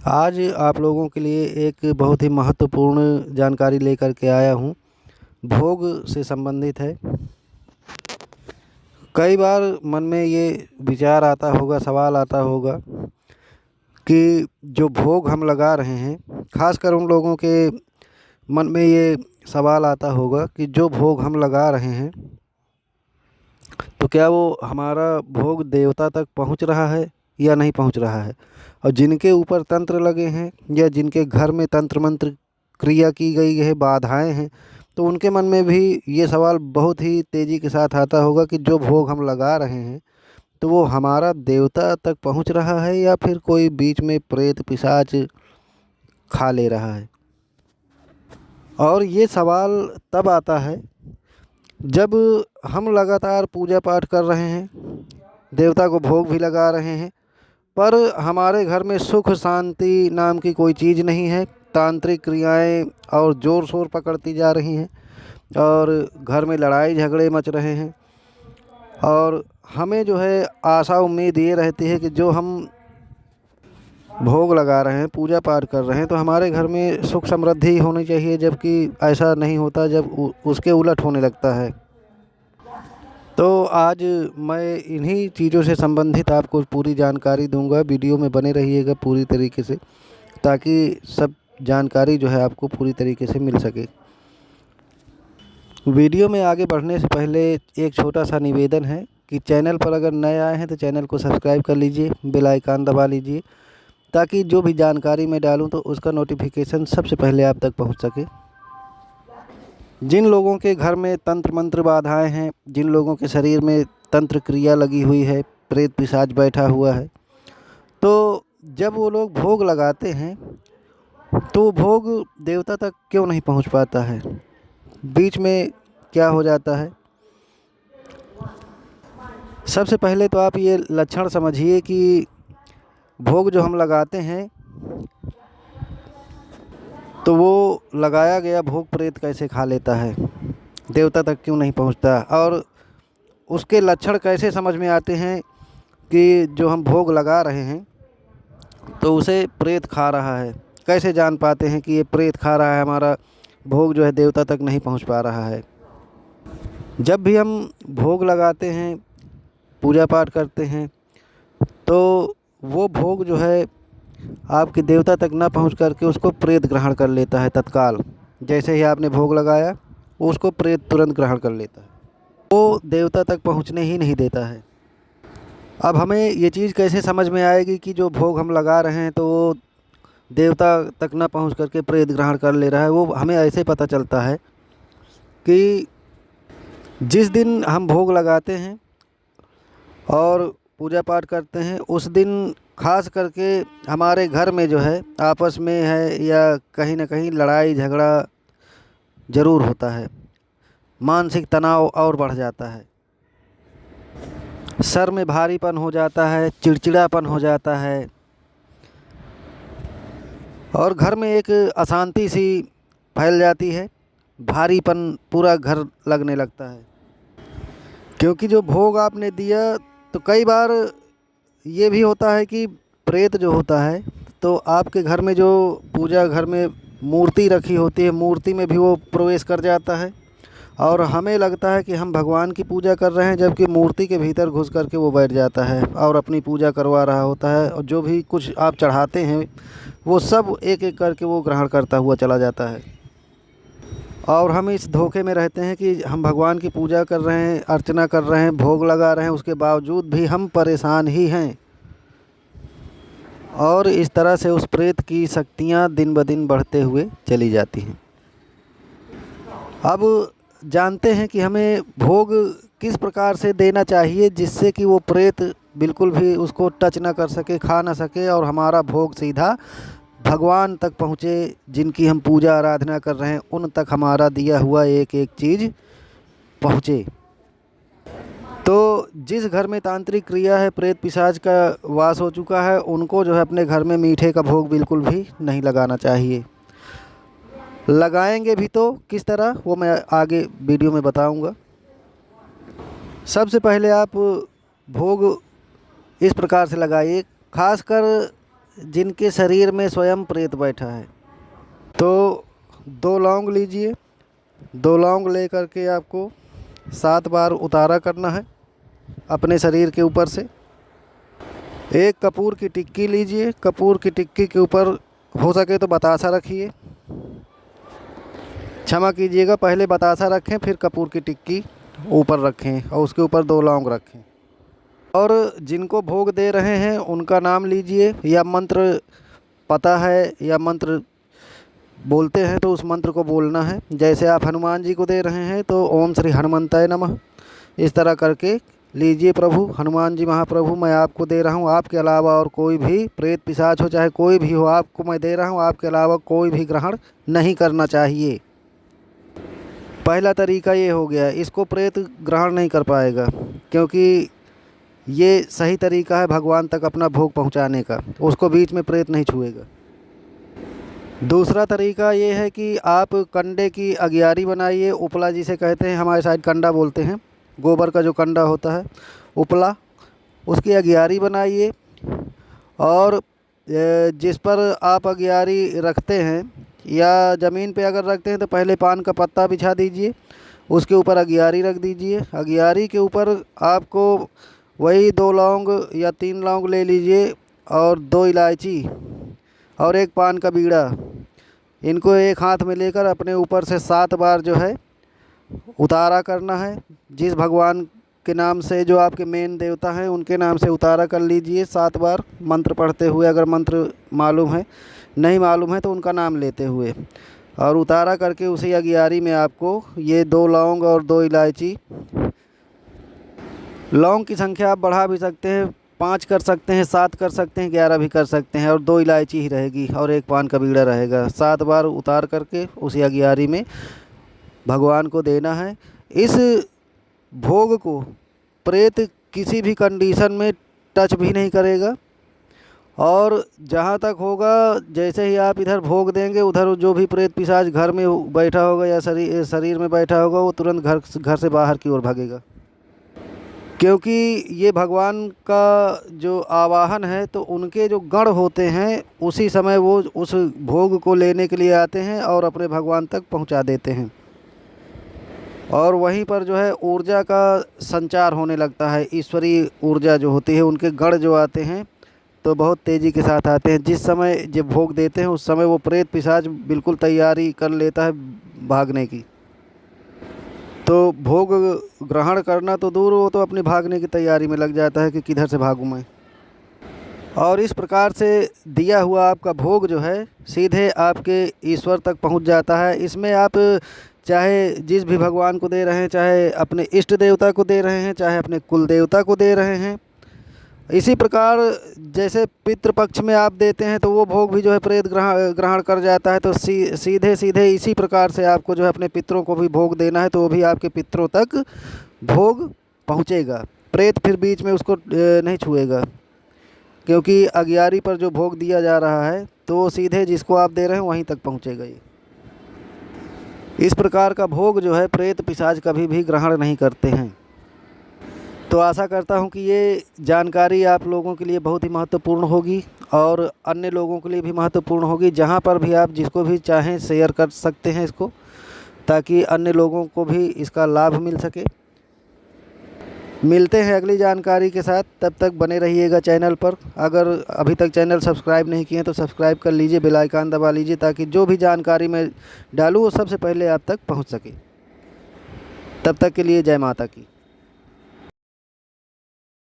आज आप लोगों के लिए एक बहुत ही महत्वपूर्ण जानकारी लेकर के आया हूँ। भोग से संबंधित है। कई बार मन में ये विचार आता होगा, सवाल आता होगा कि जो भोग हम लगा रहे हैं, खासकर उन लोगों के मन में ये सवाल आता होगा कि जो भोग हम लगा रहे हैं तो क्या वो हमारा भोग देवता तक पहुंच रहा है या नहीं पहुंच रहा है। और जिनके ऊपर तंत्र लगे हैं या जिनके घर में तंत्र मंत्र क्रिया की गई है, बाधाएं हैं, तो उनके मन में भी ये सवाल बहुत ही तेज़ी के साथ आता होगा कि जो भोग हम लगा रहे हैं तो वो हमारा देवता तक पहुंच रहा है या फिर कोई बीच में प्रेत पिशाच खा ले रहा है। और ये सवाल तब आता है जब हम लगातार पूजा पाठ कर रहे हैं, देवता को भोग भी लगा रहे हैं, पर हमारे घर में सुख शांति नाम की कोई चीज़ नहीं है। तांत्रिक क्रियाएं और ज़ोर शोर पकड़ती जा रही हैं और घर में लड़ाई झगड़े मच रहे हैं। और हमें जो है आशा उम्मीद ये रहती है कि जो हम भोग लगा रहे हैं, पूजा पाठ कर रहे हैं, तो हमारे घर में सुख समृद्धि होनी चाहिए, जबकि ऐसा नहीं होता, जब उसके उलट होने लगता है। तो आज मैं इन्हीं चीज़ों से संबंधित आपको पूरी जानकारी दूंगा। वीडियो में बने रहिएगा पूरी तरीके से, ताकि सब जानकारी जो है आपको पूरी तरीके से मिल सके। वीडियो में आगे बढ़ने से पहले एक छोटा सा निवेदन है कि चैनल पर अगर नए आए हैं तो चैनल को सब्सक्राइब कर लीजिए, बेल आइकन दबा लीजिए, ताकि जो भी जानकारी मैं डालूं तो उसका नोटिफिकेशन सबसे पहले आप तक पहुंच सके। जिन लोगों के घर में तंत्र मंत्र बाधाएं हैं, जिन लोगों के शरीर में तंत्र क्रिया लगी हुई है, प्रेत पिशाच बैठा हुआ है, तो जब वो लोग भोग लगाते हैं तो भोग देवता तक क्यों नहीं पहुंच पाता है? बीच में क्या हो जाता है? सबसे पहले तो आप ये लक्षण समझिए कि भोग जो हम लगाते हैं तो वो लगाया गया भोग प्रेत कैसे खा लेता है, देवता तक क्यों नहीं पहुंचता, और उसके लक्षण कैसे समझ में आते हैं कि जो हम भोग लगा रहे हैं तो उसे प्रेत खा रहा है। कैसे जान पाते हैं कि ये प्रेत खा रहा है, हमारा भोग जो है देवता तक नहीं पहुंच पा रहा है? जब भी हम भोग लगाते हैं, पूजा पाठ करते हैं, तो वो भोग जो है आपके देवता तक ना पहुंच करके उसको प्रेत ग्रहण कर लेता है तत्काल। जैसे ही आपने भोग लगाया, वो उसको प्रेत तुरंत ग्रहण कर लेता है, वो देवता तक पहुंचने ही नहीं देता है। अब हमें ये चीज़ कैसे समझ में आएगी कि जो भोग हम लगा रहे हैं तो वो देवता तक ना पहुंच करके प्रेत ग्रहण कर ले रहा है? वो हमें ऐसे पता चलता है कि जिस दिन हम भोग लगाते हैं और पूजा पाठ करते हैं, उस दिन खास करके हमारे घर में जो है आपस में है या कहीं ना कहीं लड़ाई झगड़ा ज़रूर होता है। मानसिक तनाव और बढ़ जाता है, सर में भारीपन हो जाता है, चिड़चिड़ापन हो जाता है, और घर में एक अशांति सी फैल जाती है, भारीपन पूरा घर लगने लगता है। क्योंकि जो भोग आपने दिया, तो कई बार ये भी होता है कि प्रेत जो होता है, तो आपके घर में जो पूजा घर में मूर्ति रखी होती है, मूर्ति में भी वो प्रवेश कर जाता है, और हमें लगता है कि हम भगवान की पूजा कर रहे हैं, जबकि मूर्ति के भीतर घुस करके वो बैठ जाता है और अपनी पूजा करवा रहा होता है। और जो भी कुछ आप चढ़ाते हैं वो सब एक एक करके वो ग्रहण करता हुआ चला जाता है। और हम इस धोखे में रहते हैं कि हम भगवान की पूजा कर रहे हैं, अर्चना कर रहे हैं, भोग लगा रहे हैं, उसके बावजूद भी हम परेशान ही हैं। और इस तरह से उस प्रेत की शक्तियाँ दिन ब दिन बढ़ते हुए चली जाती हैं। अब जानते हैं कि हमें भोग किस प्रकार से देना चाहिए जिससे कि वो प्रेत बिल्कुल भी उसको टच ना कर सके, खा ना सके, और हमारा भोग सीधा भगवान तक पहुँचे, जिनकी हम पूजा आराधना कर रहे हैं उन तक हमारा दिया हुआ एक एक चीज़ पहुँचे। तो जिस घर में तांत्रिक क्रिया है, प्रेत पिशाच का वास हो चुका है, उनको जो है अपने घर में मीठे का भोग बिल्कुल भी नहीं लगाना चाहिए। लगाएंगे भी तो किस तरह, वो मैं आगे वीडियो में बताऊंगा। सबसे पहले आप भोग इस प्रकार से लगाइए, खासकर जिनके शरीर में स्वयं प्रेत बैठा है। तो 2 लौंग लीजिए, 2 लौंग ले करके आपको 7 बार उतारा करना है अपने शरीर के ऊपर से। एक कपूर की टिक्की लीजिए, कपूर की टिक्की के ऊपर हो सके तो बतासा रखिए। क्षमा कीजिएगा, पहले बतासा रखें फिर कपूर की टिक्की ऊपर रखें और उसके ऊपर 2 लौंग रखें। और जिनको भोग दे रहे हैं उनका नाम लीजिए, या मंत्र पता है या मंत्र बोलते हैं तो उस मंत्र को बोलना है। जैसे आप हनुमान जी को दे रहे हैं तो ओम श्री हनुमंताय नमः, इस तरह करके लीजिए। प्रभु हनुमान जी महाप्रभु, मैं आपको दे रहा हूँ, आपके अलावा और कोई भी प्रेत पिशाच हो चाहे कोई भी हो, आपको मैं दे रहा हूँ, आपके अलावा कोई भी ग्रहण नहीं करना चाहिए। पहला तरीका ये हो गया, इसको प्रेत ग्रहण नहीं कर पाएगा क्योंकि ये सही तरीका है भगवान तक अपना भोग पहुँचाने का, उसको बीच में प्रेत नहीं छुएगा। दूसरा तरीका ये है कि आप कंडे की अगियारी बनाइए, उपला जिसे कहते हैं, हमारे साइड कंडा बोलते हैं, गोबर का जो कंडा होता है उपला, उसकी अगियारी बनाइए। और जिस पर आप अगियारी रखते हैं या ज़मीन पे अगर रखते हैं तो पहले पान का पत्ता बिछा दीजिए, उसके ऊपर अगियारी रख दीजिए। अगियारी के ऊपर आपको वही 2 लौंग या 3 लौंग ले लीजिए और 2 इलायची और 1 पान का बीड़ा, इनको एक हाथ में लेकर अपने ऊपर से 7 बार जो है उतारा करना है। जिस भगवान के नाम से, जो आपके मेन देवता हैं उनके नाम से उतारा कर लीजिए 7 बार मंत्र पढ़ते हुए, अगर मंत्र मालूम है, नहीं मालूम है तो उनका नाम लेते हुए, और उतारा करके उसी अगियारी में आपको ये 2 लौंग और 2 इलायची, लौंग की संख्या आप बढ़ा भी सकते हैं, 5 कर सकते हैं, 7 कर सकते हैं, 11 भी कर सकते हैं, और 2 इलायची ही रहेगी और 1 पान का बीड़ा रहेगा। 7 बार उतार करके उसी अगियारी में भगवान को देना है। इस भोग को प्रेत किसी भी कंडीशन में टच भी नहीं करेगा, और जहाँ तक होगा, जैसे ही आप इधर भोग देंगे उधर जो भी प्रेत पिशाच घर में बैठा होगा या शरीर में बैठा होगा वो तुरंत घर से बाहर की ओर भागेगा। क्योंकि ये भगवान का जो आवाहन है तो उनके जो गण होते हैं उसी समय वो उस भोग को लेने के लिए आते हैं और अपने भगवान तक पहुंचा देते हैं, और वहीं पर जो है ऊर्जा का संचार होने लगता है। ईश्वरीय ऊर्जा जो होती है, उनके गण जो आते हैं तो बहुत तेज़ी के साथ आते हैं। जिस समय जब भोग देते हैं उस समय वो प्रेत पिशाच बिल्कुल तैयारी कर लेता है भागने की। तो भोग ग्रहण करना तो दूर, वो तो अपनी भागने की तैयारी में लग जाता है कि किधर से भागूं मैं। और इस प्रकार से दिया हुआ आपका भोग जो है सीधे आपके ईश्वर तक पहुंच जाता है। इसमें आप चाहे जिस भी भगवान को दे रहे हैं, चाहे अपने इष्ट देवता को दे रहे हैं, चाहे अपने कुल देवता को दे रहे हैं, इसी प्रकार जैसे पितृपक्ष में आप देते हैं तो वो भोग भी जो है प्रेत ग्रहण कर जाता है। तो सीधे सीधे इसी प्रकार से आपको जो है अपने पितरों को भी भोग देना है, तो वो भी आपके पितरों तक भोग पहुँचेगा। प्रेत फिर बीच में उसको नहीं छुएगा, क्योंकि अगियारी पर जो भोग दिया जा रहा है तो वो सीधे जिसको आप दे रहे हैं वहीं तक पहुँचेगा। ये इस प्रकार का भोग जो है प्रेत पिशाच कभी भी ग्रहण नहीं करते हैं। तो आशा करता हूं कि ये जानकारी आप लोगों के लिए बहुत ही महत्वपूर्ण होगी और अन्य लोगों के लिए भी महत्वपूर्ण होगी। जहां पर भी आप जिसको भी चाहें शेयर कर सकते हैं इसको, ताकि अन्य लोगों को भी इसका लाभ मिल सके। मिलते हैं अगली जानकारी के साथ, तब तक बने रहिएगा चैनल पर। अगर अभी तक चैनल सब्सक्राइब नहीं किए तो सब्सक्राइब कर लीजिए, बेल आइकन दबा लीजिए, ताकि जो भी जानकारी मैं डालूँ वो सबसे पहले आप तक पहुंच सके। तब तक के लिए जय माता की।